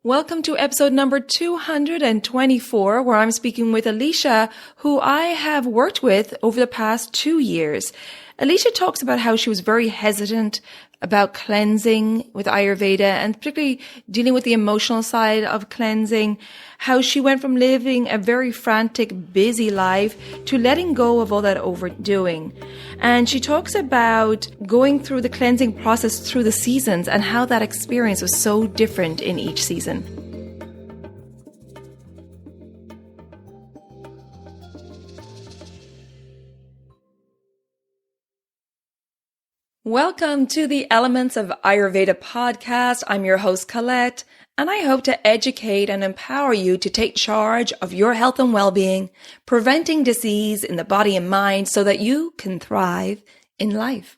Welcome to episode number 224, where I'm speaking with Allycia, who I have worked with over the past 2 years. Allycia talks about how she was very hesitant about cleansing with Ayurveda and particularly dealing with the emotional side of cleansing, how she went from living a very frantic, busy life to letting go of all that overdoing. And she talks about going through the cleansing process through the seasons and how that experience was so different in each season. Welcome to the Elements of Ayurveda podcast. I'm your host, Colette, and I hope to educate and empower you to take charge of your health and well-being, preventing disease in the body and mind so that you can thrive in life.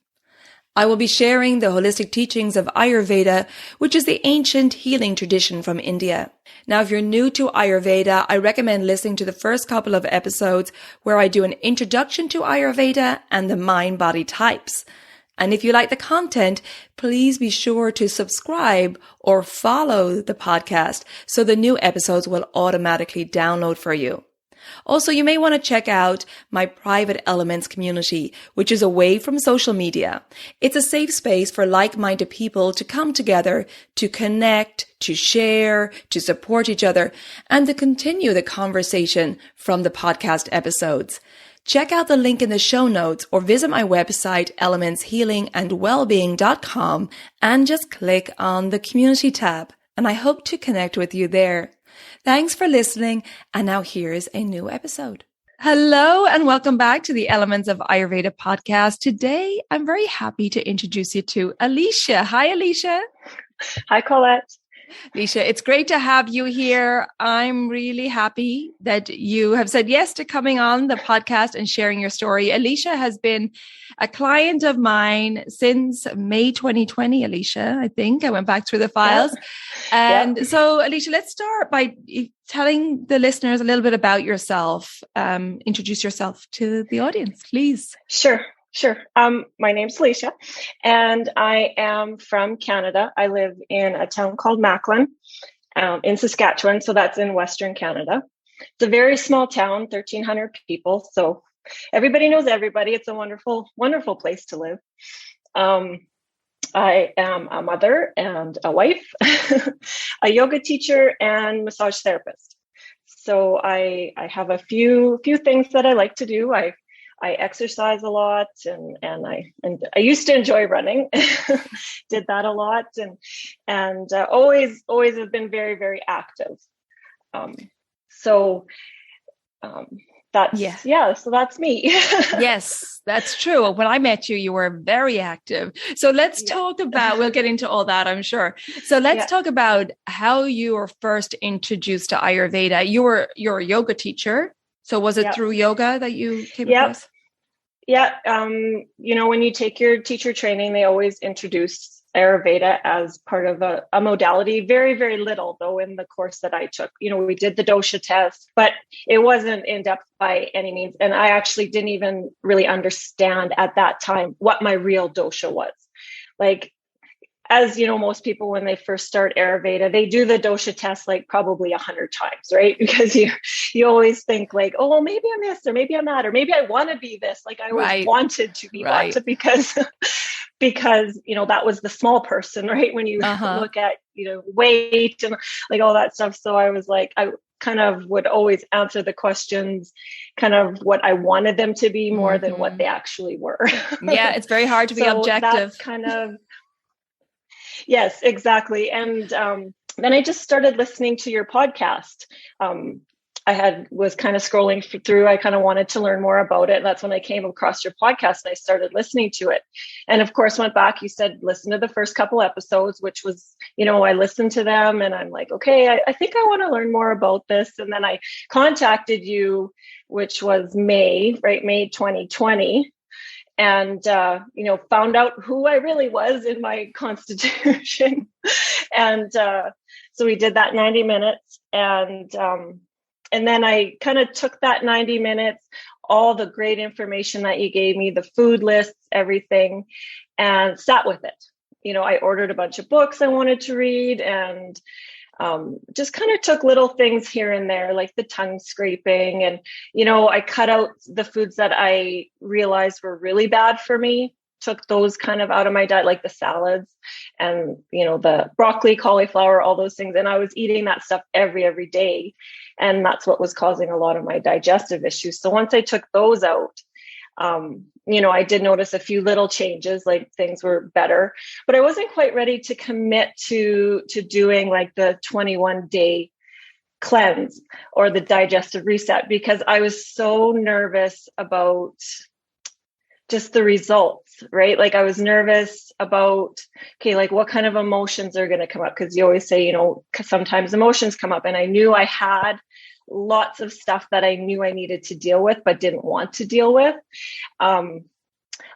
I will be sharing the holistic teachings of Ayurveda, which is the ancient healing tradition from India. Now, if you're new to Ayurveda, I recommend listening to the first couple of episodes where I do an introduction to Ayurveda and the mind-body types. And if you like the content, please be sure to subscribe or follow the podcast so the new episodes will automatically download for you. Also, you may want to check out my private Elements community, which is away from social media. It's a safe space for like-minded people to come together, to connect, to share, to support each other, and to continue the conversation from the podcast episodes. Check out the link in the show notes or visit my website, elementshealingandwellbeing.com, and just click on the community tab. And I hope to connect with you there. Thanks for listening. And now here's a new episode. Hello and welcome back to the Elements of Ayurveda podcast. Today, I'm very happy to introduce you to Allycia. Hi, Allycia. Hi, Colette. Allycia, it's great to have you here. I'm really happy that you have said yes to coming on the podcast and sharing your story. Allycia has been a client of mine since May 2020, Allycia, I think. I went back through the files. So, Allycia, let's start by telling the listeners a little bit about yourself. Introduce yourself to the audience, please. Sure. My name's Allycia, and I am from Canada. I live in a town called Macklin, in Saskatchewan. So that's in Western Canada. It's a very small town, 1,300 people. So everybody knows everybody. It's a wonderful, wonderful place to live. I am a mother and a wife, a yoga teacher, and massage therapist. So I have a few things that I like to do. I exercise a lot and I used to enjoy running, did that a lot and always have been very, very active. So that's me. Yes, that's true. When I met you, you were very active. So let's talk about, we'll get into all that, I'm sure. So let's talk about how you were first introduced to Ayurveda. You're a yoga teacher. So was it through yoga that you came across? Yeah. When you take your teacher training, they always introduce Ayurveda as part of a modality. Very, very little, though, in the course that I took. We did the dosha test, but it wasn't in depth by any means. And I actually didn't even really understand at that time what my real dosha was. Like, as you know, most people, when they first start Ayurveda, they do the dosha test like probably 100 times, right? Because you always think like, oh, well, maybe I'm this, or maybe I'm that, or maybe I want to be this. Like I always wanted to be that because that was the small person, right? When you look at, weight and like all that stuff. So I was like, I kind of would always answer the questions kind of what I wanted them to be more than what they actually were. Yeah, it's very hard to be objective. That's kind of... Yes, exactly. And then I just started listening to your podcast. I was kind of scrolling through. I kind of wanted to learn more about it. That's when I came across your podcast and I started listening to it. And of course, went back. You said, listen to the first couple episodes, which was, I listened to them and I'm like, okay, I think I want to learn more about this. And then I contacted you, which was May 2020. And, found out who I really was in my constitution. And so we did that 90 minutes. And then I kind of took that 90 minutes, all the great information that you gave me, the food lists, everything, and sat with it. I ordered a bunch of books I wanted to read and Just kind of took little things here and there, like the tongue scraping. And, I cut out the foods that I realized were really bad for me, took those kind of out of my diet, like the salads and, the broccoli, cauliflower, all those things. And I was eating that stuff every day. And that's what was causing a lot of my digestive issues. So once I took those out, I did notice a few little changes, like things were better, but I wasn't quite ready to commit to doing like the 21-day cleanse or the digestive reset, because I was so nervous about just the results, right? Like I was nervous about, okay, like what kind of emotions are going to come up? Because you always say, sometimes emotions come up, and I knew I had lots of stuff that I knew I needed to deal with, but didn't want to deal with.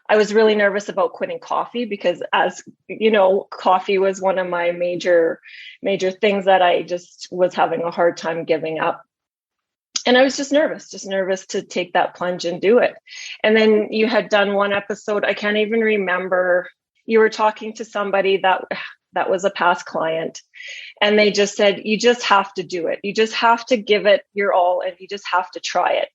I was really nervous about quitting coffee because, as you know, coffee was one of my major things that I just was having a hard time giving up. And I was just nervous to take that plunge and do it. And then you had done one episode, I can't even remember. You were talking to somebody that was a past client, and they just said, you just have to do it. You just have to give it your all, and you just have to try it.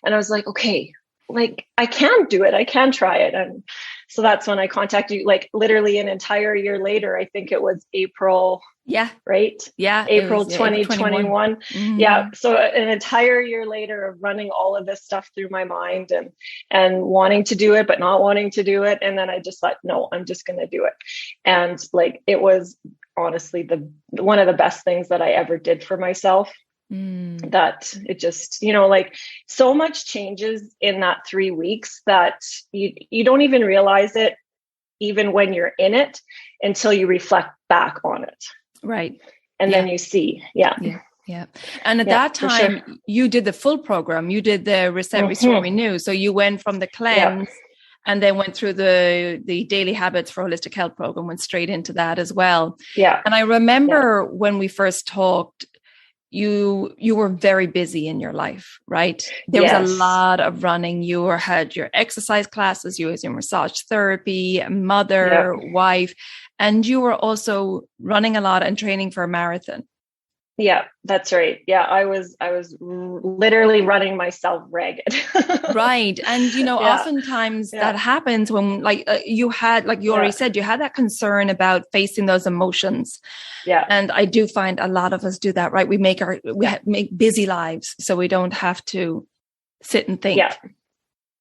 And I was like, okay, like I can do it. I can try it. And so that's when I contacted you, like literally an entire year later. I think it was April. Yeah. Right. Yeah. April 2021. Mm-hmm. Yeah. So an entire year later of running all of this stuff through my mind and wanting to do it, but not wanting to do it. And then I just thought, no, I'm just going to do it. And like, it was honestly one of the best things that I ever did for myself. That it just, like so much changes in that 3 weeks that you don't even realize it, even when you're in it, until you reflect back on it. Right. And then you see. Yeah. And at that time, you did the full program. You did the Reset, Restore, Renew. So you went from the cleanse and then went through the Daily Habits for Holistic Health program, went straight into that as well. Yeah. And I remember when we first talked, you were very busy in your life, right? There was a lot of running. You had your exercise classes, you was your massage therapy, mother, wife, and you were also running a lot and training for a marathon. Yeah, that's right. Yeah, I was literally running myself ragged. Right. And, oftentimes that happens when you had, like you already said, you had that concern about facing those emotions. Yeah. And I do find a lot of us do that, right? We make busy lives so we don't have to sit and think. Yeah.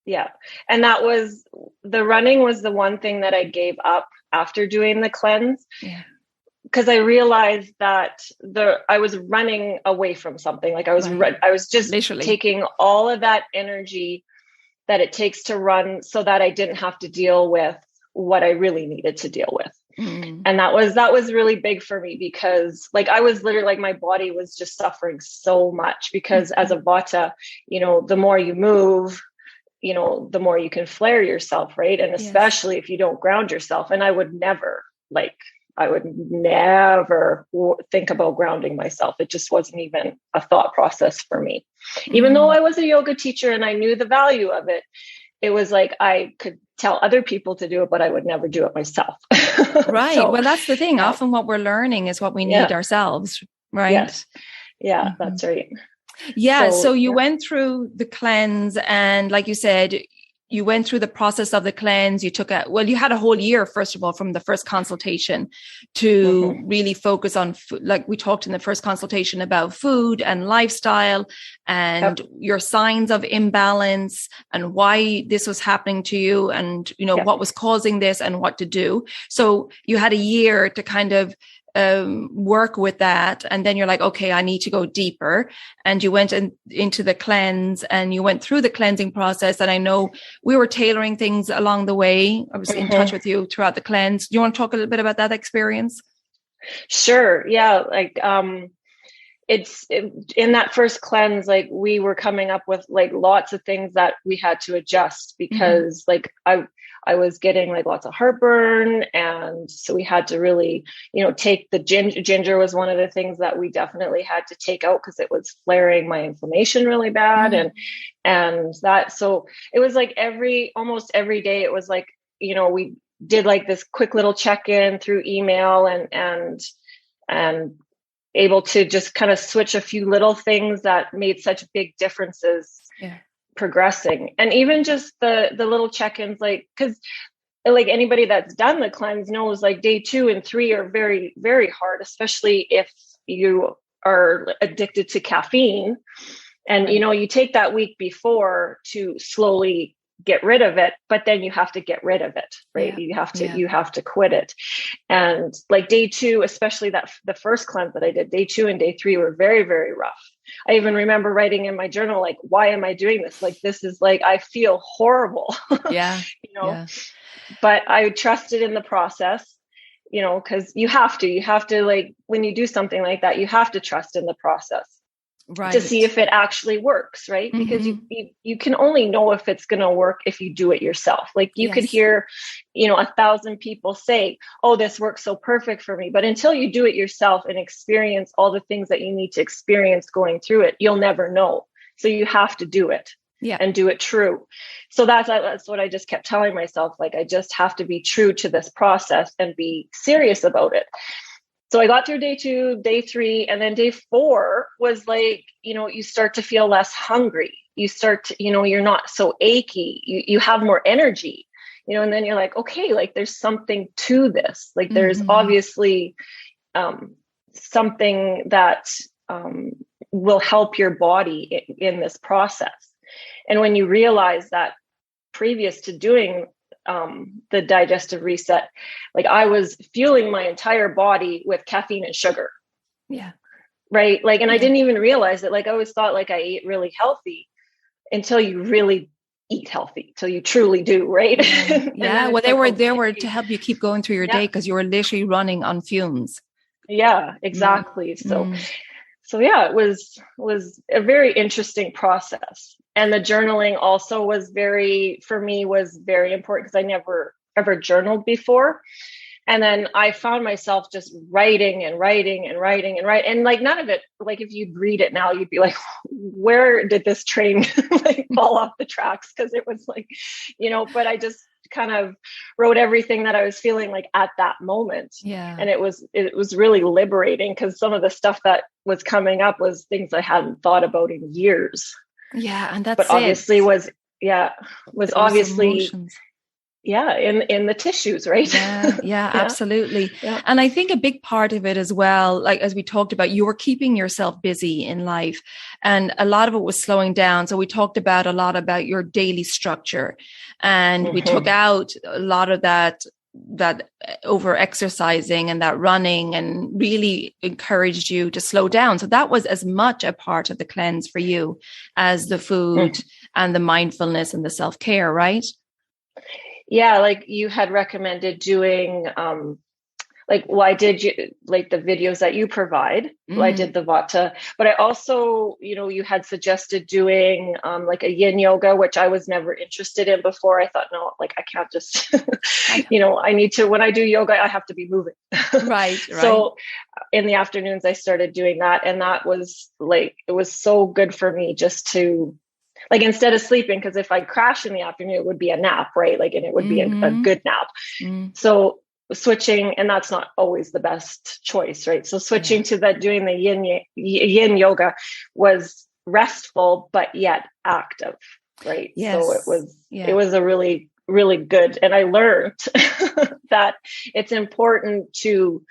Yeah. And the running was the one thing that I gave up after doing the cleanse. Yeah. Because I realized that I was running away from something. Like I was just literally taking all of that energy that it takes to run so that I didn't have to deal with what I really needed to deal with. Mm. And that was really big for me, because like I was literally like my body was just suffering so much, because as a Vata, the more you move, the more you can flare yourself. Right. And especially if you don't ground yourself. And I would never think about grounding myself. It just wasn't even a thought process for me. Even though I was a yoga teacher and I knew the value of it, it was like I could tell other people to do it, but I would never do it myself. Right. So, well, that's the thing. Often what we're learning is what we need ourselves. Right. Yes. Yeah, that's right. Yeah. So you went through the cleanse, and like you said, you went through the process of the cleanse. You you had a whole year, first of all, from the first consultation to really focus on food. Like we talked in the first consultation about food and lifestyle and your signs of imbalance and why this was happening to you, and, what was causing this and what to do. So you had a year to kind of work with that, and then you're like, okay, I need to go deeper, and you went into the cleanse, and you went through the cleansing process. And I know we were tailoring things along the way. I was in touch with you throughout the cleanse. Do you want to talk a little bit about that experience? Sure. Yeah. Like in that first cleanse, like we were coming up with like lots of things that we had to adjust, because like I was getting like lots of heartburn. And so we had to really, take the ginger was one of the things that we definitely had to take out, because it was flaring my inflammation really bad. And that, so it was like almost every day, it was like, we did like this quick little check-in through email and able to just kind of switch a few little things that made such big differences progressing. And even just the little check-ins, like, because like anybody that's done the cleanse knows, like day 2 and 3 are very, very hard, especially if you are addicted to caffeine. And, you know, you take that week before to slowly get rid of it, but then you have to get rid of it, right? You have to quit it. And like day 2, especially the first cleanse that I did, day 2 and day 3 were very, very rough. I even remember writing in my journal, like, why am I doing this? Like, this is like, I feel horrible. Yeah. You know, but I trusted in the process, you know, because you have to like, when you do something like that, you have to trust in the process. Right. To see if it actually works, right? Because you can only know if it's going to work if you do it yourself. Like you could hear, you know, 1,000 people say, oh, this works so perfect for me. But until you do it yourself and experience all the things that you need to experience going through it, you'll never know. So you have to do it and do it true. So that's what I just kept telling myself. Like, I just have to be true to this process and be serious about it. So I got through day 2, day 3, and then day 4 was like, you know, you start to feel less hungry. You start to, you know, you're not so achy. You have more energy, you know, and then you're like, okay, like there's something to this. Like there's obviously something that will help your body in this process. And when you realize that previous to doing the digestive reset, like I was fueling my entire body with caffeine and sugar. Yeah. Right. Like, and I didn't even realize it. Like, I always thought like I ate really healthy until you really eat healthy, till you truly do. Right. Yeah. Well, they were there to help you keep going through your day, because you were literally running on fumes. Yeah, exactly. So yeah, it was a very interesting process. And the journaling also was very important, because I never ever journaled before. And then I found myself just writing and writing and writing and writing. And like none of it, like if you'd read it now, you'd be like, where did this train like fall off the tracks? Because it was like, you know, but I just kind of wrote everything that I was feeling like at that moment. Yeah. And it was really liberating, because some of the stuff that was coming up was things I hadn't thought about in years. Yeah. And that's obviously was obviously emotions. Yeah, in the tissues, right? Yeah, absolutely. Yeah. And I think a big part of it as well, like as we talked about, you were keeping yourself busy in life, and a lot of it was slowing down. So we talked about a lot about your daily structure, and we took out a lot of that over exercising and that running, and really encouraged you to slow down. So that was as much a part of the cleanse for you as the food and the mindfulness and the self-care, right? Yeah, like you had recommended doing, I did the videos that you provide. I did the Vata, but I also, you had suggested doing like a Yin Yoga, which I was never interested in before. I thought, no, like I can't just, I need to, when I do yoga, I have to be moving. Right. So in the afternoons, I started doing that. And that was it was so good for me just to, like, instead of sleeping, because if I crash in the afternoon, it would be a nap, right? Like, and it would be a good nap. So switching, and that's not always the best choice, right? So switching to doing the yin yoga was restful, but yet active, right? Yes. So it was a really, really good. And I learned that it's important to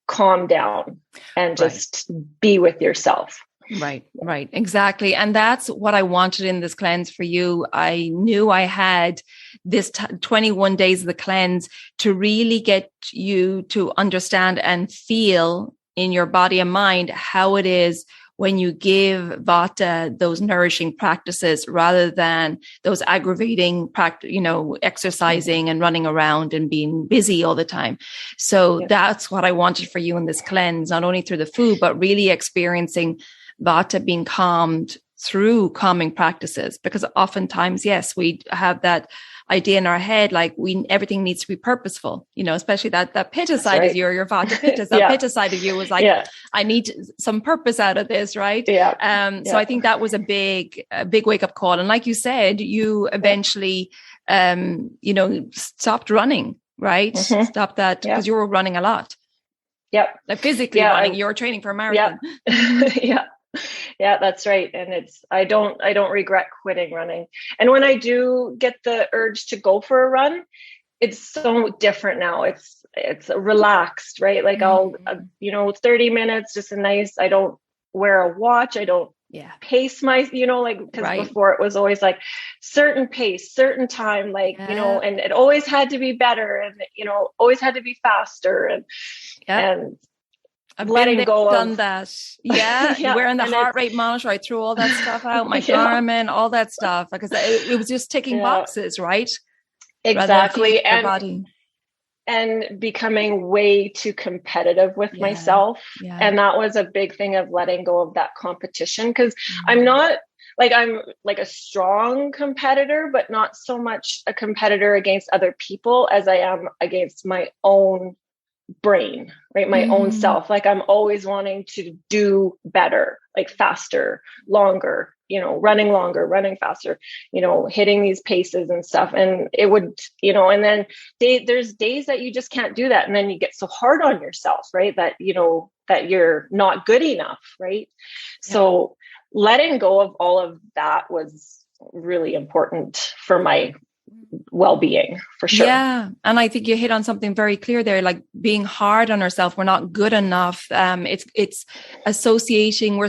calm down and just be with yourself. Right. Exactly. And that's what I wanted in this cleanse for you. I knew I had this 21 days of the cleanse to really get you to understand and feel in your body and mind how it is when you give Vata those nourishing practices rather than those aggravating exercising and running around and being busy all the time. So that's what I wanted for you in this cleanse, not only through the food, but really experiencing Vata being calmed through calming practices, because oftentimes, yes, we have that idea in our head, like everything needs to be purposeful, especially that Pitta side of your Vata Pitta, that Pitta side of you was like, I need some purpose out of this, right? Yeah. So I think that was a big wake up call. And like you said, you eventually, stopped running, right? Stopped that because you were running a lot. Yep. Like physically running, you're training for a marathon. Yeah. Yeah, that's right. And I don't regret quitting running. And when I do get the urge to go for a run, it's so different now. It's relaxed, right? Like I'll, 30 minutes, just I don't wear a watch. I don't pace because before it was always like certain pace, certain time, and it always had to be better and, always had to be faster and I've letting go done that. Yeah. Wearing the heart rate monitor. I threw all that stuff out, my Garmin, all that stuff, because it was just ticking boxes, right? Exactly. And becoming way too competitive with myself. Yeah. And that was a big thing of letting go of that competition. Cause I'm like a strong competitor, but not so much a competitor against other people as I am against my own brain, right? My own self. Like I'm always wanting to do better, like faster, longer, running longer, running faster, hitting these paces and stuff. And it would, and then there's days that you just can't do that. And then you get so hard on yourself, right? That, that you're not good enough, right? Yeah. So letting go of all of that was really important for my well-being, for sure. Yeah. And I think you hit on something very clear there, like being hard on ourselves. We're not good enough. We're associating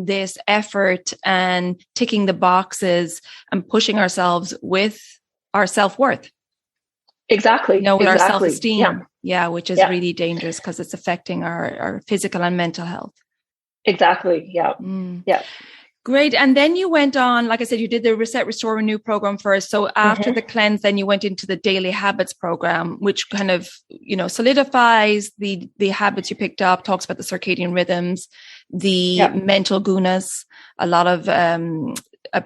this effort and ticking the boxes and pushing ourselves with our self-worth. Exactly. With our self-esteem. Yeah. Which is really dangerous because it's affecting our physical and mental health. Exactly. Yeah. Yeah. Great. And then you went on, like I said, you did the Reset, Restore, Renew program first. So after the cleanse, then you went into the daily habits program, which kind of, solidifies the habits you picked up, talks about the circadian rhythms, the mental gunas, a lot of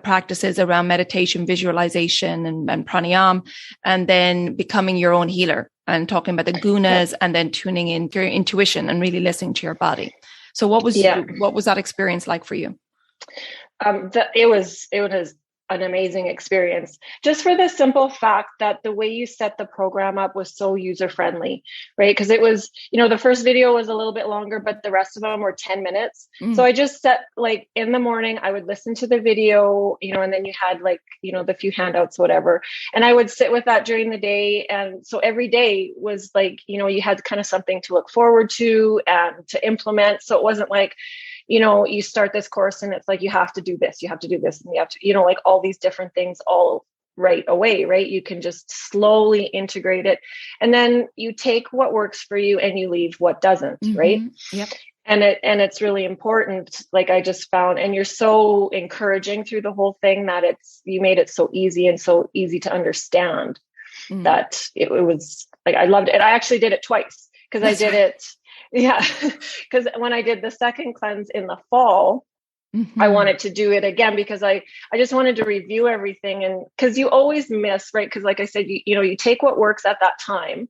practices around meditation, visualization and pranayama, and then becoming your own healer and talking about the gunas and then tuning in to your intuition and really listening to your body. So what was that experience like for you? It was an amazing experience, just for the simple fact that the way you set the program up was so user-friendly, right? Because it was, the first video was a little bit longer, but the rest of them were 10 minutes. So I just set, like, in the morning, I would listen to the video, and then you had the few handouts, whatever. And I would sit with that during the day. And so every day was like, you had kind of something to look forward to and to implement. So it wasn't like, you start this course and it's like, you have to do this, and you have to, like all these different things all right away, right? You can just slowly integrate it. And then you take what works for you and you leave what doesn't, right? Yep. And it's really important. Like I just found, and you're so encouraging through the whole thing that you made it so easy and so easy to understand that it was like, I loved it. I actually did it twice because I did it. Yeah. Because when I did the second cleanse in the fall, I wanted to do it again because I just wanted to review everything. And because you always miss, right? Because like I said, you take what works at that time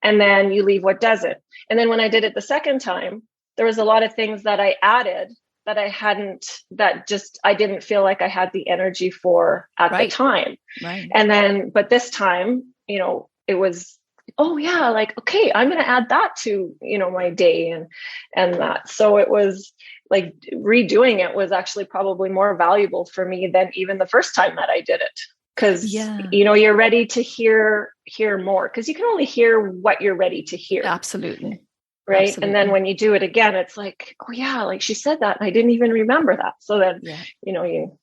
and then you leave what doesn't. And then when I did it the second time, there was a lot of things that I added that I didn't feel like I had the energy for at the time. Right. And then, but this time, it was, oh yeah, like, okay, I'm going to add that to, my day and that. So it was like redoing it was actually probably more valuable for me than even the first time that I did it. Cause you're ready to hear more because you can only hear what you're ready to hear. Absolutely. Right. Absolutely. And then when you do it again, it's like, oh yeah, like she said that and I didn't even remember that. So then, you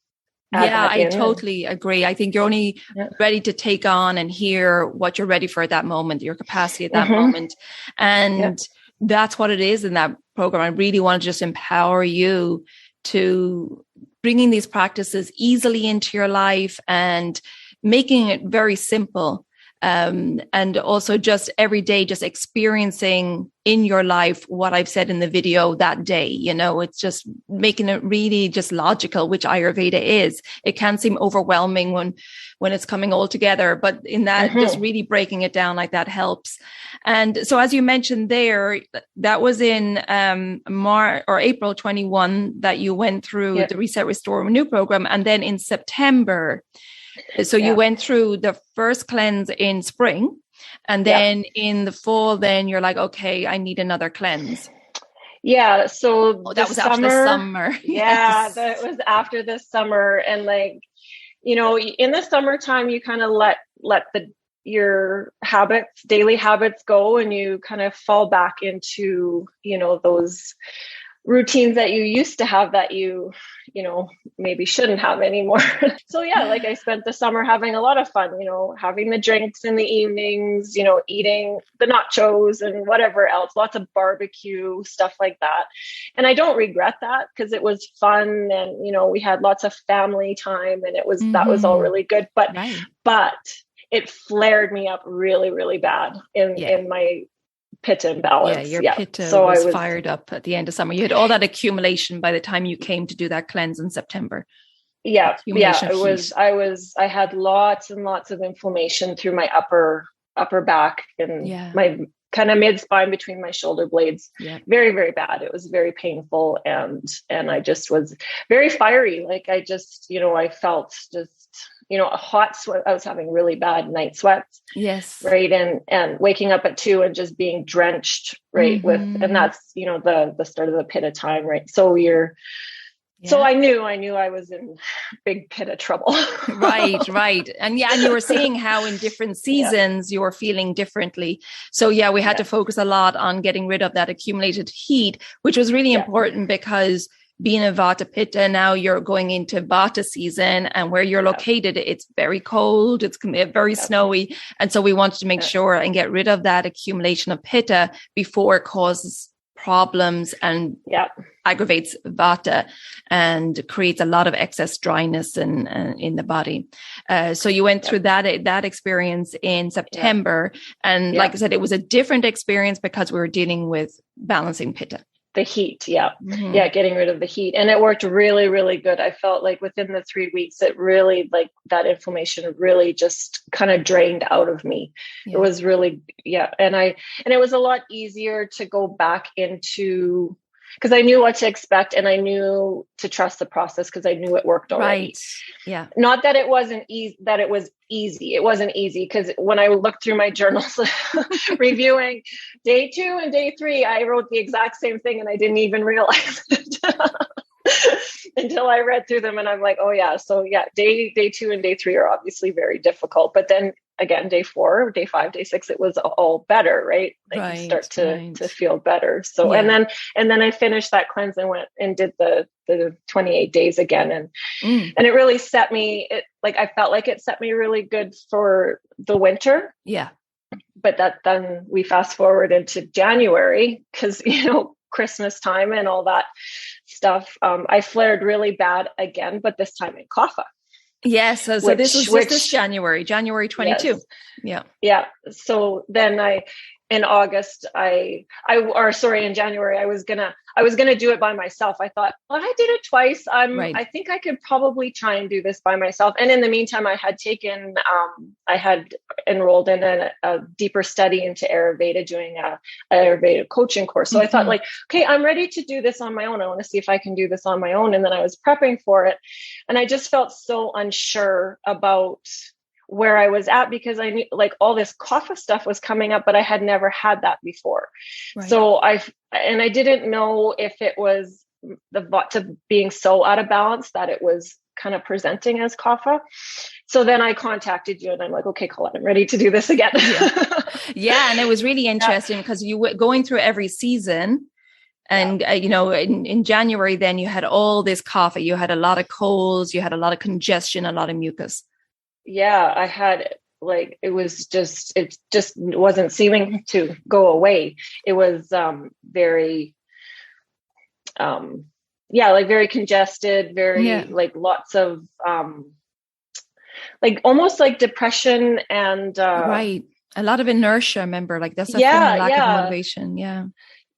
I totally agree. I think you're only ready to take on and hear what you're ready for at that moment, your capacity at that moment. And that's what it is in that program. I really want to just empower you to bringing these practices easily into your life and making it very simple. And also just every day, just experiencing in your life what I've said in the video that day. It's just making it really just logical, which Ayurveda is. It can seem overwhelming when it's coming all together, but in that, just really breaking it down like that helps. And so, as you mentioned there, that was in March or April 21 that you went through the Reset, Restore, Renew program, and then in September So you went through the first cleanse in spring, and then in the fall, then you're like, okay, I need another cleanse. Yeah. So that was after the summer. That was after the summer. And like, you know, in the summertime, you kind of let your daily habits go, and you kind of fall back into, you know, those routines that you used to have that you know, maybe shouldn't have anymore. So yeah, like I spent the summer having a lot of fun, you know, having the drinks in the evenings, you know, eating the nachos and whatever else, lots of barbecue, stuff like that. And I don't regret that, because it was fun, and, you know, we had lots of family time, and that was all really good. But it flared me up really, really bad in my Pitta imbalance. Yeah, your Pitta was fired up at the end of summer. You had all that accumulation by the time you came to do that cleanse in September. Yeah. I had lots and lots of inflammation through my upper back and my kind of mid spine between my shoulder blades. Yeah. Very, very bad. It was very painful, and I just was very fiery. Like I just, you know, I felt just, you know, a hot sweat. I was having really bad night sweats. Yes. Right. And waking up at 2 and just being drenched, right. And that's, you know, the start of the Pitta time. Right. So so I knew I was in big Pitta trouble. Right. And and you were seeing how in different seasons you were feeling differently. So we had to focus a lot on getting rid of that accumulated heat, which was really important, because being a Vata Pitta, now you're going into Vata season, and where you're located, it's very cold, it's very snowy. And so we wanted to make sure and get rid of that accumulation of Pitta before it causes problems and aggravates Vata and creates a lot of excess dryness in the body. So you went through that experience in September. And like I said, it was a different experience because we were dealing with balancing Pitta. The heat. Getting rid of the heat. And it worked really, really good. I felt like within the 3 weeks, it really, like that inflammation really just kind of drained out of me. It was really, and it was a lot easier to go back into, because I knew what to expect, and I knew to trust the process because I knew it worked already. Right. Yeah. Not that it wasn't easy, that it was easy. It wasn't easy, because when I looked through my journals reviewing day 2 and day 3, I wrote the exact same thing, and I didn't even realize it until I read through them. And I'm like, oh yeah. So day 2 and day 3 are obviously very difficult, but then again, day 4, day 5, day 6, it was all better, right? Like you start to feel better. So, and then I finished that cleanse and went and did the 28 days again. And it really set me, I felt like it set me really good for the winter. Yeah. But then we fast forward into January, because, you know, Christmas time and all that stuff. I flared really bad again, but this time in Kapha. Yes. So this was this January 22. Yes. Yeah. Yeah. So then in August, in January, I was gonna do it by myself. I thought, well, I did it twice. I think I could probably try and do this by myself. And in the meantime, I had enrolled in a deeper study into Ayurveda, doing a Ayurveda coaching course. So I thought, like, okay, I'm ready to do this on my own. I want to see if I can do this on my own. And then I was prepping for it, and I just felt so unsure about where I was at, because I knew, like, all this Kapha stuff was coming up, but I had never had that before. Right. So I didn't know if it was the Vata being so out of balance that it was kind of presenting as Kapha. So then I contacted you, and I'm like, okay, Colette, I'm ready to do this again. And it was really interesting because you were going through every season. And, you know, in January, then you had all this Kapha, you had a lot of colds, you had a lot of congestion, a lot of mucus. Yeah, I had, like, it just wasn't seeming to go away. It was very, very congested, very like lots of like almost like depression and a lot of inertia. Remember, like that's a lack of motivation.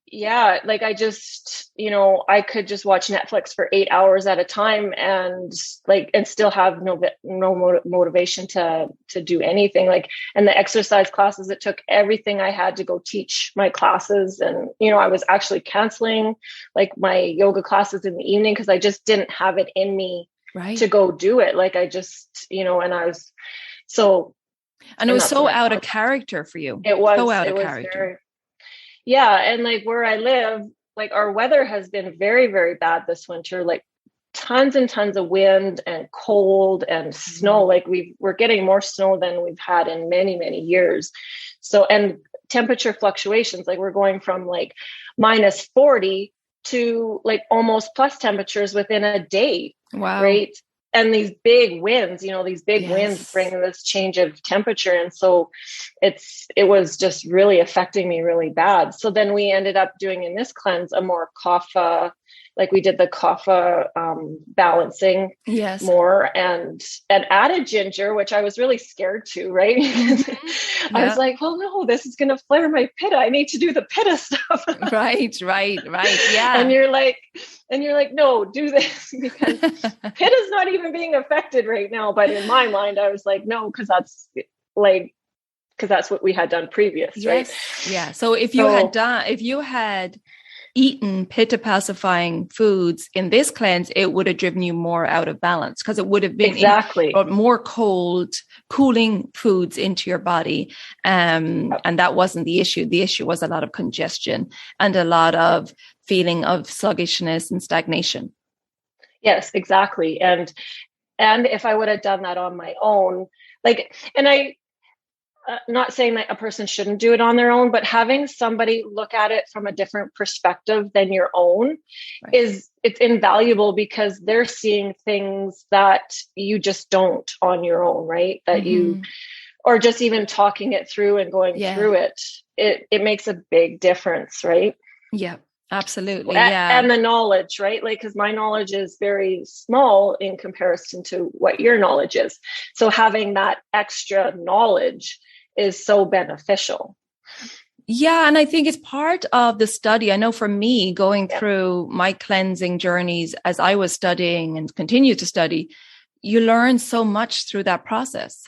Yeah, like I just, you know, I could just watch Netflix for 8 hours at a time and still have no motivation to do anything. Like, and the exercise classes, it took everything I had to go teach my classes. And, you know, I was actually canceling like my yoga classes in the evening because I just didn't have it in me right. to go do it. Like I just, and I was so, and it was so out of character for you. It was so out it of was character. very, yeah. And like where I live, like our weather has been very, very bad this winter, like tons and tons of wind and cold and snow. Like we're getting more snow than we've had in many, many years. So, and temperature fluctuations, like we're going from like minus 40 to like almost plus temperatures within a day. Wow. Right. And these big winds, these big winds bring this change of temperature. And so it was just really affecting me really bad. So then we ended up doing in this cleanse a more kapha, like we did the kapha balancing more and added ginger, which I was really scared to, right? I was like, well, no, this is going to flare my pitta. I need to do the pitta stuff. Right. Yeah. And you're like, no, do this because pitta's not even being affected right now. But in my mind, I was like, no, because that's what we had done previous, right? Yeah. So if you had eaten pitta pacifying foods in this cleanse, it would have driven you more out of balance because it would have been more cooling foods into your body. And that wasn't the issue. The issue was a lot of congestion and a lot of feeling of sluggishness and stagnation. Yes, exactly. And if I would have done that on my own, not saying that a person shouldn't do it on their own, but having somebody look at it from a different perspective than your own it's invaluable because they're seeing things that you just don't on your own, right? That you, or just even talking it through and going through it makes a big difference, right? Yeah, absolutely. And the knowledge, right? Like, cause my knowledge is very small in comparison to what your knowledge is. So having that extra knowledge is so beneficial. Yeah. And I think it's part of the study. I know for me going through my cleansing journeys as I was studying and continue to study, you learn so much through that process,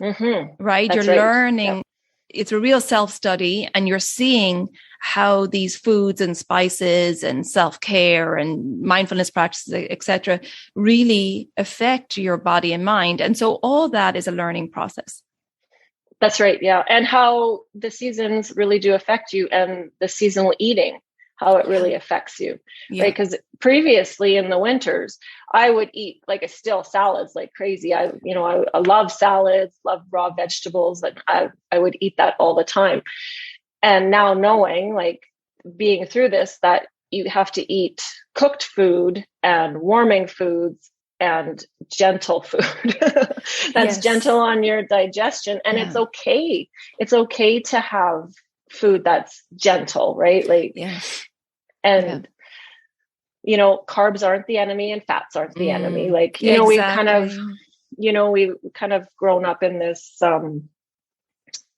right? You're learning, it's a real self-study and you're seeing how these foods and spices and self-care and mindfulness practices, etc., really affect your body and mind. And so all that is a learning process. That's right. Yeah. And how the seasons really do affect you and the seasonal eating, how it really affects you. Right. Because previously in the winters, I would eat still salads like crazy. I love salads, love raw vegetables. And I would eat that all the time. And now knowing, being through this, that you have to eat cooked food and warming foods and gentle food that's gentle on your digestion. And it's okay. It's okay to have food that's gentle, right? And carbs aren't the enemy and fats aren't the enemy. We've kind of grown up in this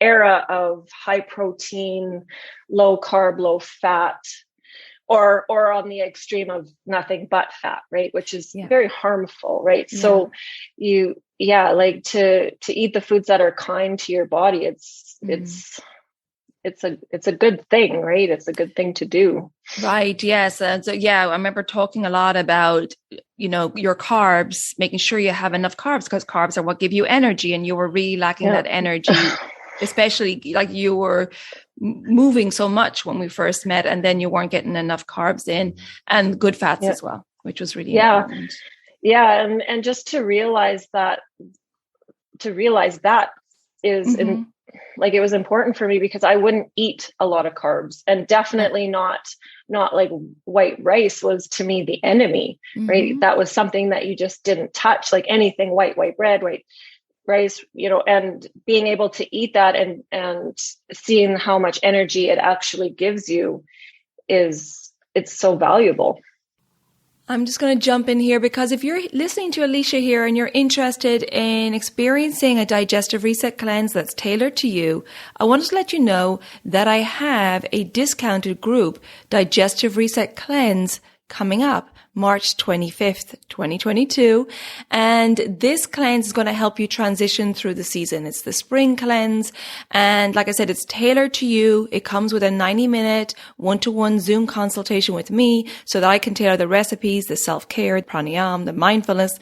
era of high protein, low carb, low fat, or on the extreme of nothing but fat, right? Which is very harmful, right? Yeah. So to eat the foods that are kind to your body, it's a good thing, right? It's a good thing to do. Right. Yes. And so, I remember talking a lot about, your carbs, making sure you have enough carbs because carbs are what give you energy and you were really lacking that energy. Especially you were moving so much when we first met and then you weren't getting enough carbs in and good fats as well, which was really important. Yeah. And just to realize that is it was important for me because I wouldn't eat a lot of carbs and definitely not like white rice was to me the enemy, right? That was something that you just didn't touch, like anything white bread, white rice, and being able to eat that and seeing how much energy it actually gives you it's so valuable. I'm just going to jump in here because if you're listening to Allycia here and you're interested in experiencing a digestive reset cleanse that's tailored to you, I wanted to let you know that I have a discounted group Digestive Reset Cleanse coming up March 25th, 2022. And this cleanse is going to help you transition through the season. It's the spring cleanse. And like I said, it's tailored to you. It comes with a 90-minute one-to-one Zoom consultation with me so that I can tailor the recipes, the self-care, the pranayama, the mindfulness,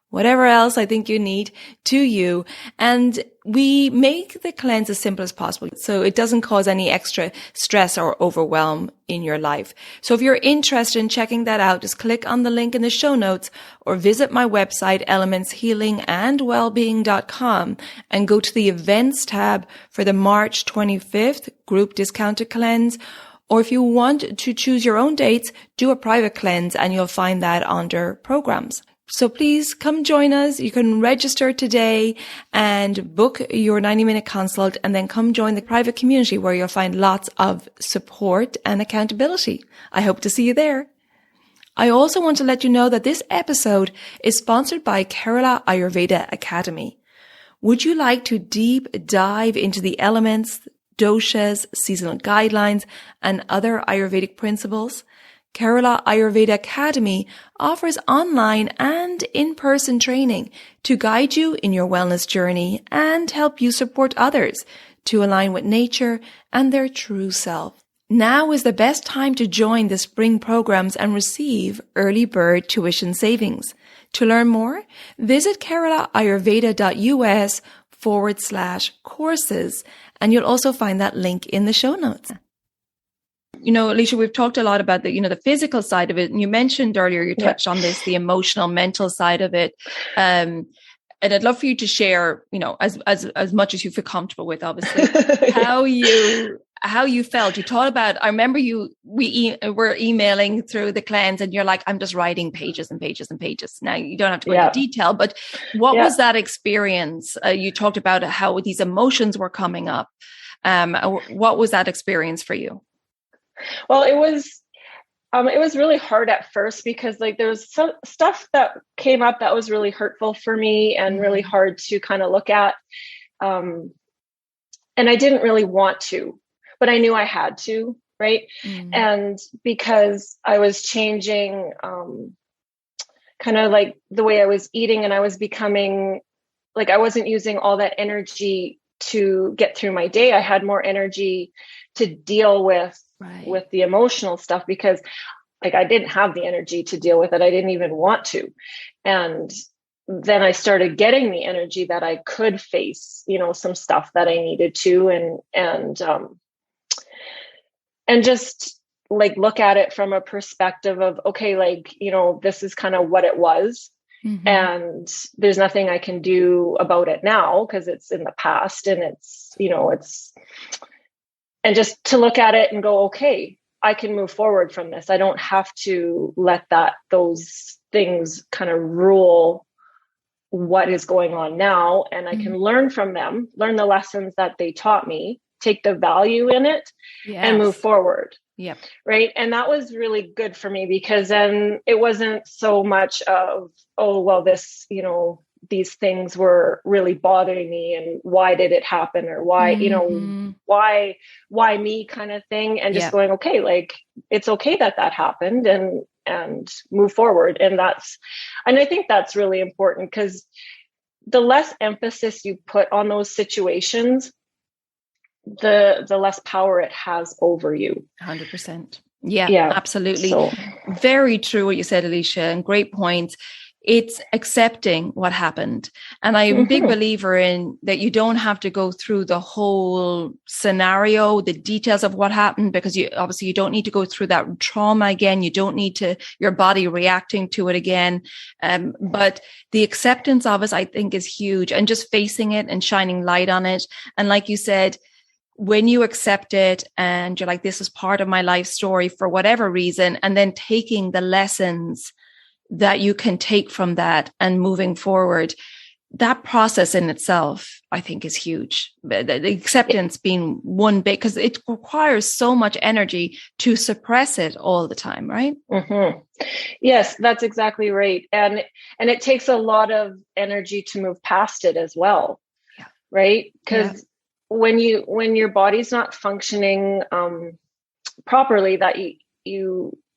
whatever else I think you need to you. And we make the cleanse as simple as possible, so it doesn't cause any extra stress or overwhelm in your life. So if you're interested in checking that out, just click on the link in the show notes or visit my website, elementshealingandwellbeing.com, and go to the events tab for the March 25th group discounted cleanse. Or if you want to choose your own dates, do a private cleanse and you'll find that under programs. So please come join us. You can register today and book your 90-minute consult, and then come join the private community where you'll find lots of support and accountability. I hope to see you there. I also want to let you know that this episode is sponsored by Kerala Ayurveda Academy. Would you like to deep dive into the elements, doshas, seasonal guidelines, and other Ayurvedic principles? Kerala Ayurveda Academy offers online and in-person training to guide you in your wellness journey and help you support others to align with nature and their true self. Now is the best time to join the spring programs and receive early bird tuition savings. To learn more, visit keralaayurveda.us/courses, and you'll also find that link in the show notes. You know, Allycia, we've talked a lot about the physical side of it. And you mentioned earlier, you touched on this, the emotional, mental side of it. And I'd love for you to share, as much as you feel comfortable with, obviously, how you felt. You thought about, I remember we were emailing through the cleanse and you're like, I'm just writing pages and pages and pages. Now you don't have to go into detail, but what was that experience? You talked about how these emotions were coming up. What was that experience for you? Well, it was really hard at first because there was some stuff that came up that was really hurtful for me and really hard to kind of look at. And I didn't really want to, but I knew I had to, right? And because I was changing kind of like the way I was eating, and I was becoming I wasn't using all that energy to get through my day. I had more energy to deal with the emotional stuff because I didn't have the energy to deal with it. I didn't even want to. And then I started getting the energy that I could face, some stuff that I needed to, and just look at it from a perspective of, okay, this is kind of what it was. And there's nothing I can do about it now because it's in the past, and and just to look at it and go, okay, I can move forward from this. I don't have to let those things kind of rule what is going on now. And I can learn from them, learn the lessons that they taught me, take the value in it and move forward. Yep. Right. And that was really good for me because then it wasn't so much of, oh, well, these things were really bothering me and why did it happen, or why, why me kind of thing. And just going, okay, it's okay that happened, and move forward. And I think that's really important because the less emphasis you put on those situations, the less power it has over you. 100%. Yeah, absolutely. So. Very true what you said, Allycia, and great point. It's accepting what happened. And I'm a big believer in that you don't have to go through the whole scenario, the details of what happened, because you don't need to go through that trauma again. You don't need your body reacting to it again. But the acceptance of it, I think, is huge, and just facing it and shining light on it. And like you said, when you accept it and you're like, this is part of my life story for whatever reason, and then taking the lessons that you can take from that and moving forward, that process in itself, I think, is huge. The acceptance being one bit, because it requires so much energy to suppress it all the time, right? Yes, that's exactly right. And it takes a lot of energy to move past it as well, right? Because when your body's not functioning properly, that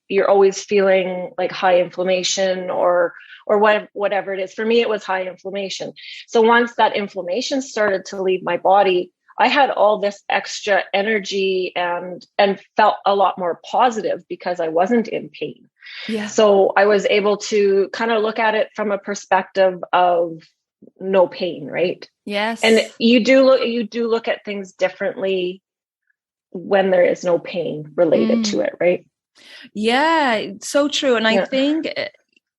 you're always feeling like high inflammation or whatever it is. For me, it was high inflammation. So once that inflammation started to leave my body, I had all this extra energy and felt a lot more positive because I wasn't in pain. Yeah. So I was able to kind of look at it from a perspective of no pain, right? Yes. And you do look at things differently when there is no pain related to it, right? Yeah, so true. And I think,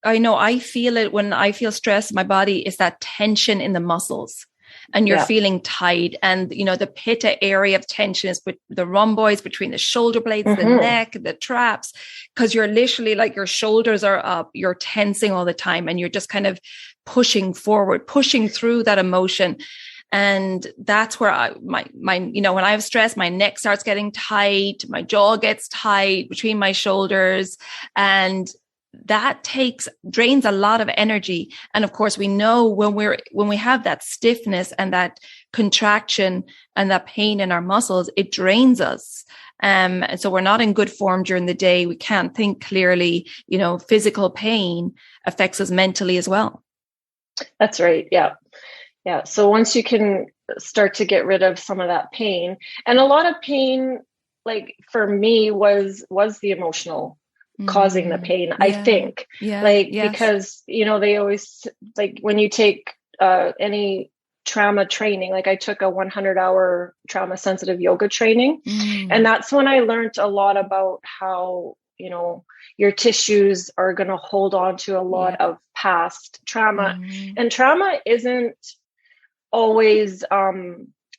I know I feel it when I feel stressed, my body is that tension in the muscles and you're feeling tight. And, the Pitta area of tension is with the rhomboids between the shoulder blades, the neck, the traps, because you're literally like your shoulders are up, you're tensing all the time and you're just kind of pushing forward, pushing through that emotion. And that's where my when I have stress, my neck starts getting tight, my jaw gets tight between my shoulders, and that drains a lot of energy. And of course, we know when we have that stiffness and that contraction and that pain in our muscles, it drains us. And so we're not in good form during the day. We can't think clearly. Physical pain affects us mentally as well. That's right. Yeah. Yeah. So once you can start to get rid of some of that pain, and a lot of pain, like for me was the emotional causing the pain, I think, because, they always, like when you take any trauma training, like I took a 100-hour trauma sensitive yoga training. And that's when I learned a lot about how, your tissues are going to hold on to a lot of past trauma. And trauma isn't always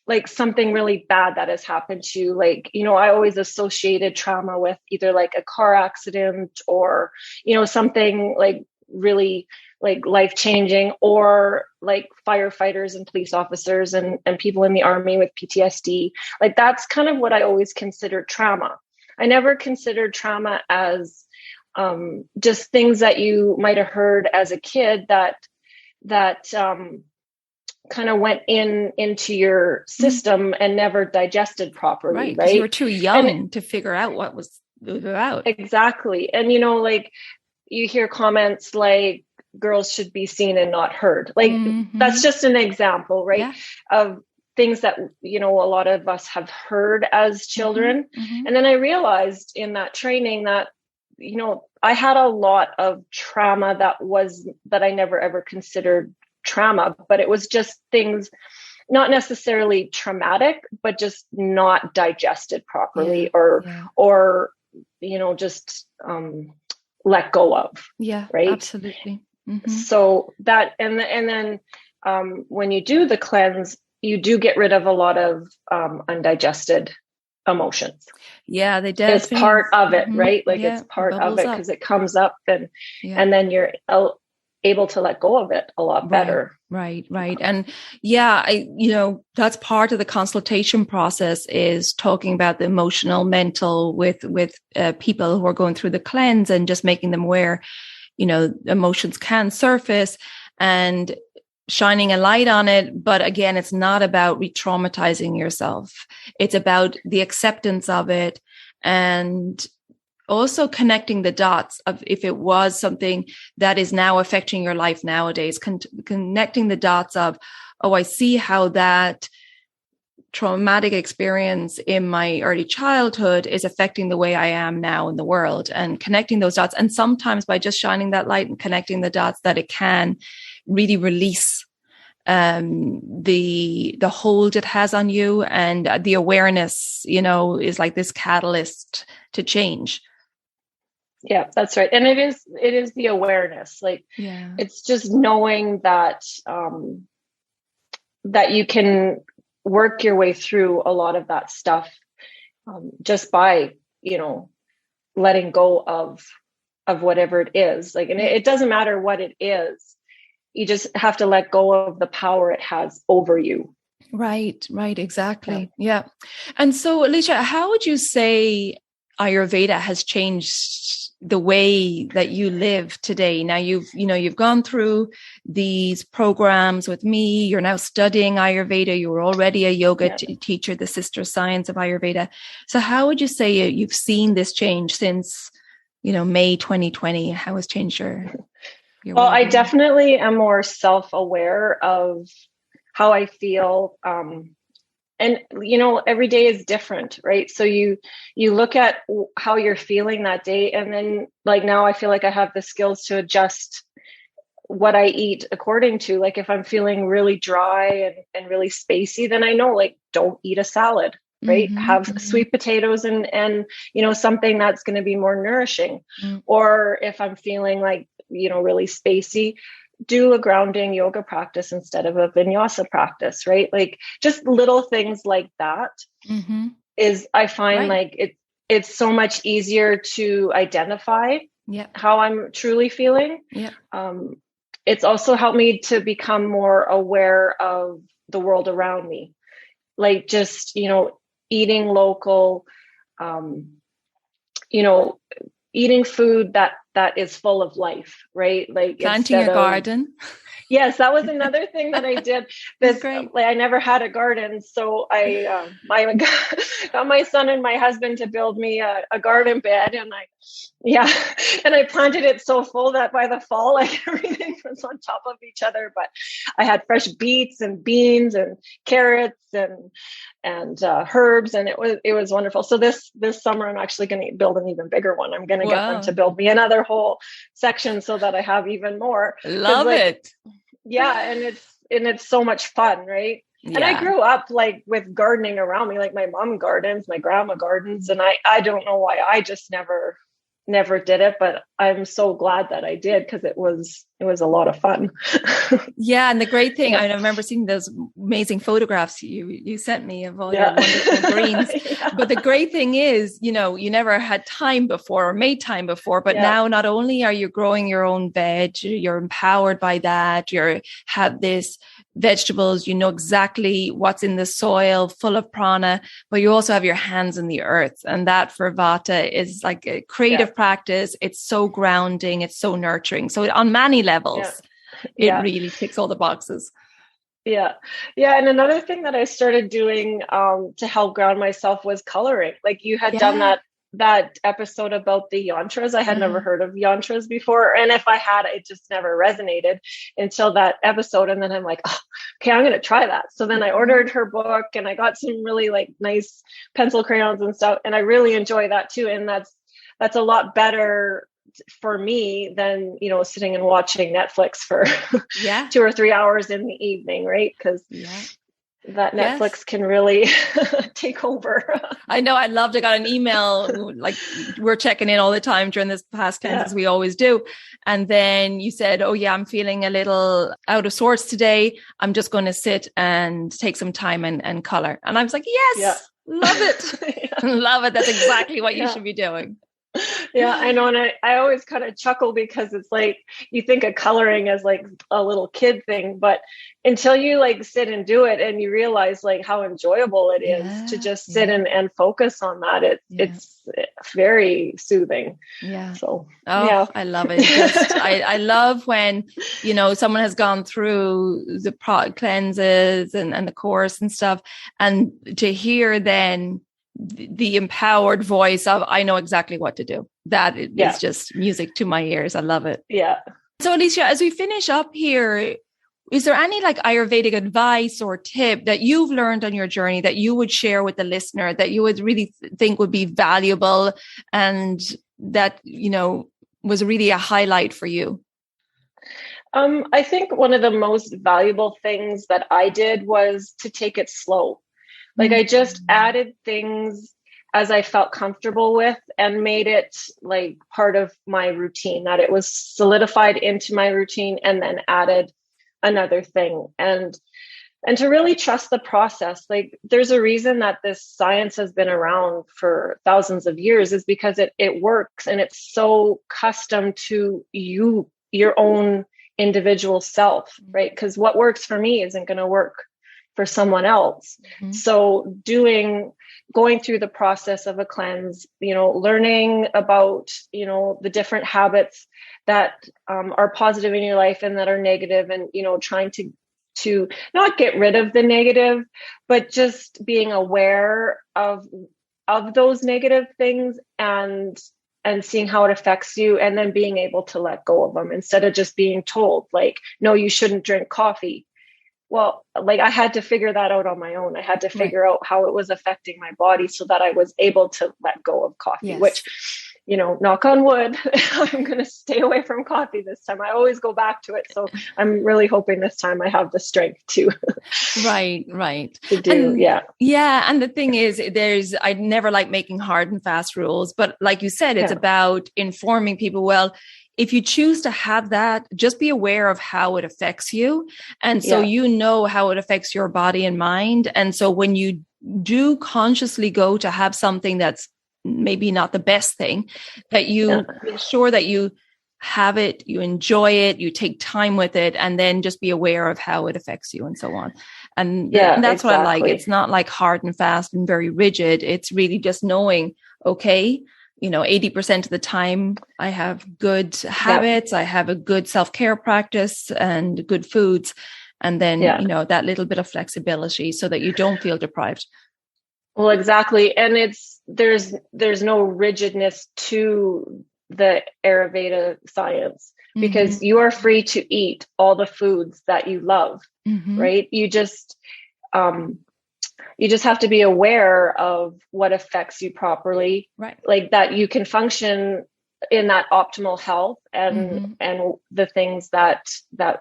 like something really bad that has happened to you. Like, I always associated trauma with either like a car accident or, something like really like life-changing, or like firefighters and police officers and people in the army with PTSD. Like that's kind of what I always considered trauma. I never considered trauma as just things that you might have heard as a kid that kind of went into your system and never digested properly, right? You were too young to figure out what was about. Exactly. And, like you hear comments like girls should be seen and not heard. Like that's just an example, right? Of things that, a lot of us have heard as children. And then I realized in that training that, I had a lot of trauma that I never ever considered trauma, but it was just things not necessarily traumatic, but just not digested properly or just let go of. Yeah, right. Absolutely. So that, and then when you do the cleanse, you do get rid of a lot of undigested emotions. Yeah, they definitely. It's part of it, right? Like it's part of it because it comes up and then you're able to let go of it a lot better. Right. And that's part of the consultation process, is talking about the emotional, mental with people who are going through the cleanse and just making them aware, emotions can surface and shining a light on it. But again, it's not about re-traumatizing yourself. It's about the acceptance of it and also connecting the dots of if it was something that is now affecting your life nowadays, connecting the dots of, I see how that traumatic experience in my early childhood is affecting the way I am now in the world, and connecting those dots. And sometimes by just shining that light and connecting the dots, that it can really release the hold it has on you, and the awareness, is like this catalyst to change. Yeah, that's right. And it is the awareness. Like, it's just knowing that, that you can work your way through a lot of that stuff, just by, letting go of whatever it is. Like, and it doesn't matter what it is. You just have to let go of the power it has over you. Right. Exactly. Yeah. And so, Allycia, how would you say Ayurveda has changed the way that you live today? Now you've gone through these programs with me. You're now studying Ayurveda. You were already a yoga teacher, the sister science of Ayurveda. So how would you say you've seen this change since, May 2020? How has changed your well, I definitely am more self-aware of how I feel. And and, every day is different, right? So you look at how you're feeling that day. And then like now I feel like I have the skills to adjust what I eat according to, like, if I'm feeling really dry and really spacey, then I know, like, don't eat a salad, right? Have sweet potatoes and something that's going to be more nourishing. Or if I'm feeling like, really spacey, do a grounding yoga practice instead of a vinyasa practice, right? Like just little things like that is, I find like it's so much easier to identify how I'm truly feeling. It's also helped me to become more aware of the world around me, like just, eating local, eating food that is full of life, right? Like planting your garden. Yes, that was another thing that I did. I never had a garden, so I got my son and my husband to build me a garden bed, and I planted it so full that by the fall, like everything was on top of each other. But I had fresh beets and beans and carrots and herbs, and it was wonderful. So this summer, I'm actually going to build an even bigger one. I'm going to get them to build me another whole section so that I have even more. Love it. Yeah, and it's so much fun, right? Yeah. And I grew up like with gardening around me, like my mom gardens, my grandma gardens, and I don't know why I just never did it, but I'm so glad that I did, because it was a lot of fun. Yeah, and the great thing, I remember seeing those amazing photographs you sent me of all your wonderful greens. But the great thing is, you never had time before or made time before, but now not only are you growing your own veg, you're empowered by that, you have this vegetables, you know exactly what's in the soil, full of prana, but you also have your hands in the earth. And that for Vata is like a creative practice. It's so grounding. It's so nurturing. So on many levels, it really ticks all the boxes. Yeah. And another thing that I started doing to help ground myself was coloring. Like you had done that episode about the yantras. I had never heard of yantras before. And if I had, it just never resonated until that episode. And then I'm like, okay, I'm going to try that. So then I ordered her book and I got some really like nice pencil crayons and stuff. And I really enjoy that too. And that's a lot better for me than, sitting and watching Netflix for 2 or 3 hours in the evening. Right. Because that Netflix can really take over. I know. I loved it. I got an email, like we're checking in all the time during this past cleanse, as we always do. And then you said, I'm feeling a little out of sorts today. I'm just going to sit and take some time and color. And I was like, yes, love it. Love it. That's exactly what you should be doing. Yeah, I know. And I always kind of chuckle because it's like, you think of coloring as like a little kid thing, but until you like sit and do it and you realize like how enjoyable it is to just sit and focus on that, it's very soothing. Yeah. So, I love it. I love when, someone has gone through the cleanses and the course and stuff, and to hear then the empowered voice of, I know exactly what to do. That is just music to my ears. I love it. Yeah. So Allycia, as we finish up here, is there any like Ayurvedic advice or tip that you've learned on your journey that you would share with the listener that you would really think would be valuable and that, was really a highlight for you? I think one of the most valuable things that I did was to take it slow. Like I just added things as I felt comfortable with and made it like part of my routine, that it was solidified into my routine, and then added another thing. And to really trust the process. Like there's a reason that this science has been around for thousands of years, is because it works, and it's so custom to you, your own individual self, right? Because what works for me isn't going to work for someone else. So going through the process of a cleanse, learning about, the different habits that are positive in your life and that are negative, and, trying to not get rid of the negative, but just being aware of those negative things and seeing how it affects you, and then being able to let go of them instead of just being told like, no, you shouldn't drink coffee. well, like I had to figure that out on my own. I had to figure out how it was affecting my body so that I was able to let go of coffee, which, you know, knock on wood, I'm going to stay away from coffee this time. I always go back to it. So I'm really hoping this time I have the strength to. Right. To do, Yeah. And the thing is, I never like making hard and fast rules, but like you said, it's about informing people. Well, if you choose to have that, just be aware of how it affects you. And so you know how it affects your body and mind. And so when you do consciously go to have something that's maybe not the best thing, that you make sure that you have it, you enjoy it, you take time with it, and then just be aware of how it affects you and so on. And that's what I like. It's not like hard and fast and very rigid. It's really just knowing, okay, you know, 80% of the time I have good habits. I have a good self-care practice and good foods. And then, you know, that little bit of flexibility so that you don't feel deprived. Well, exactly. And there's no rigidness to the Ayurveda science because you are free to eat all the foods that you love, right? You just have to be aware of what affects you properly, right? Like that you can function in that optimal health and the things that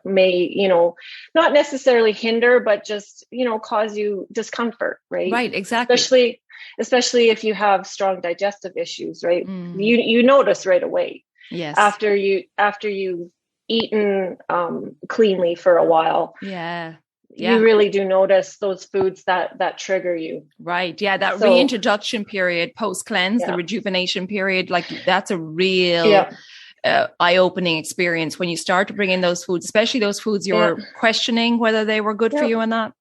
may, you know, not necessarily hinder, but just, you know, cause you discomfort, right? Right, exactly. Especially if you have strong digestive issues, right? You notice right away. Yes. After you've eaten cleanly for a while. Yeah. You really do notice those foods that trigger you. Right. Yeah. That reintroduction period post cleanse, the rejuvenation period, like that's a real eye-opening experience when you start to bring in those foods, especially those foods you're questioning whether they were good for you or not.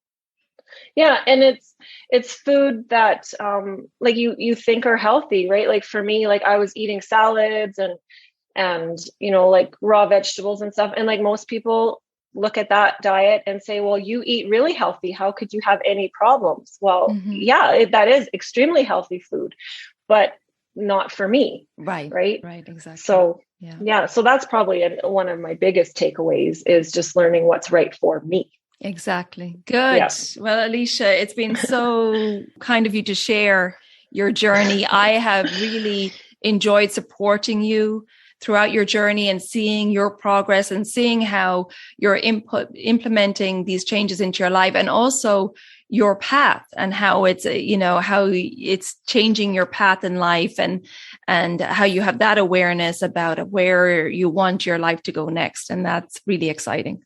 Yeah. And it's food that like you think are healthy, right? Like for me, like I was eating salads and, you know, like raw vegetables and stuff. And like most people look at that diet and say, well, you eat really healthy. How could you have any problems? Well, that is extremely healthy food, but not for me. Right. Exactly. So, so that's probably one of my biggest takeaways is just learning what's right for me. Exactly. Good. Yeah. Well, Allycia, it's been so kind of you to share your journey. I have really enjoyed supporting you throughout your journey and seeing your progress and seeing how you're implementing these changes into your life and also your path and how it's, you know, how it's changing your path in life and how you have that awareness about where you want your life to go next. And that's really exciting.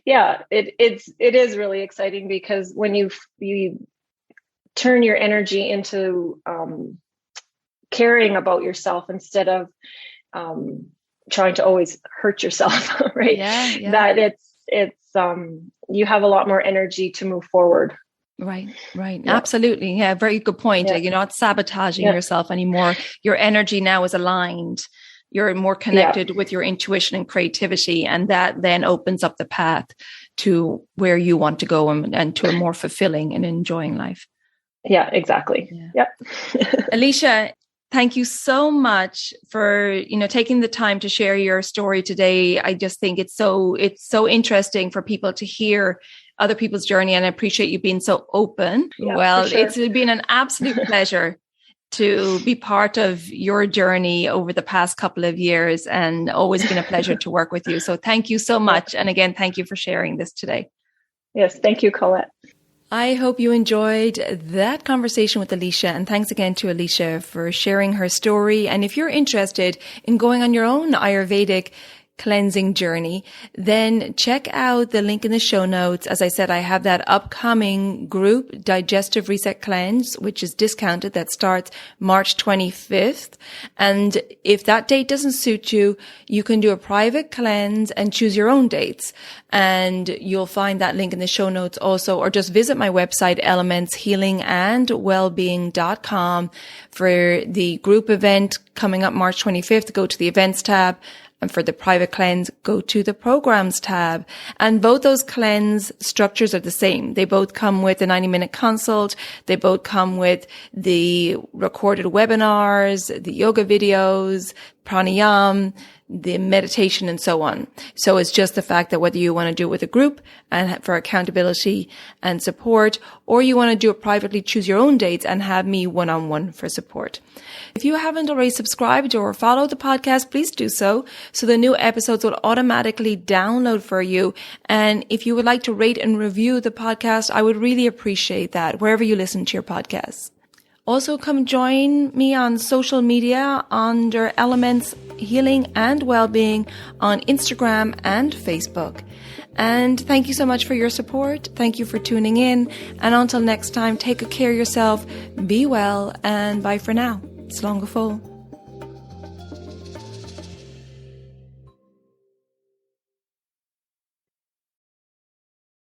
Yeah, it is really exciting because when you turn your energy into caring about yourself instead of trying to always hurt yourself, right? Yeah. That it's you have a lot more energy to move forward. Right. Yeah. Absolutely. Yeah. Very good point. Yeah. You're not sabotaging yourself anymore. Your energy now is aligned. You're more connected with your intuition and creativity. And that then opens up the path to where you want to go and to a more fulfilling and enjoying life. Yeah, exactly. Yeah. Yep. Allycia, thank you so much for, you know, taking the time to share your story today. I just think it's so interesting for people to hear other people's journey. And I appreciate you being so open. Yeah, well, it's been an absolute pleasure to be part of your journey over the past couple of years and always been a pleasure to work with you. So thank you so much. And again, thank you for sharing this today. Yes. Thank you, Colette. I hope you enjoyed that conversation with Allycia, and thanks again to Allycia for sharing her story. And if you're interested in going on your own Ayurvedic cleansing journey, then check out the link in the show notes. As I said, I have that upcoming group, Digestive Reset Cleanse, which is discounted. That starts March 25th. And if that date doesn't suit you, you can do a private cleanse and choose your own dates. And you'll find that link in the show notes also, or just visit my website, elementshealingandwellbeing.com for the group event coming up March 25th. Go to the events tab. And for the private cleanse, go to the programs tab. And both those cleanse structures are the same. They both come with a 90-minute consult. They both come with the recorded webinars, the yoga videos, pranayama, the meditation, and so on. So it's just the fact that whether you want to do it with a group and for accountability and support, or you want to do it privately, choose your own dates and have me one-on-one for support. If you haven't already subscribed or followed the podcast, please do so the new episodes will automatically download for you. And if you would like to rate and review the podcast, I would really appreciate that wherever you listen to your podcasts. Also, come join me on social media under Elements Healing and Wellbeing on Instagram and Facebook. And thank you so much for your support. Thank you for tuning in. And until next time, take good care of yourself, be well, and bye for now. Slán go fóill.